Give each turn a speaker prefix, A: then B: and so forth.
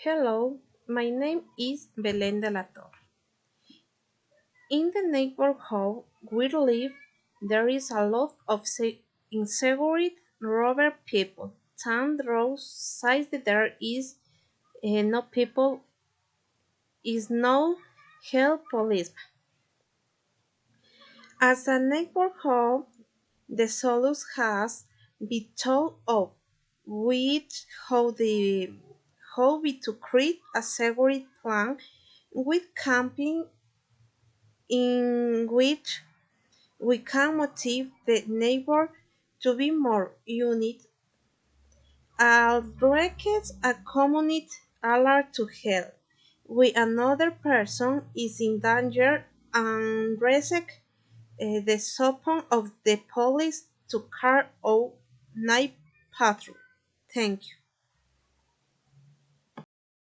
A: Hello, my name is Belén de la Torre. In the neighborhood we live, there is a lot of insecurity over people. Town roads says that there is no people, is no help police. As a neighborhood, the solution has been thought of, which how we to create a security plan with camping in which we can motivate the neighbor to be more united. Address a community alert to help when another person is in danger and risk the support of the police to carry out night patrol. Thank you.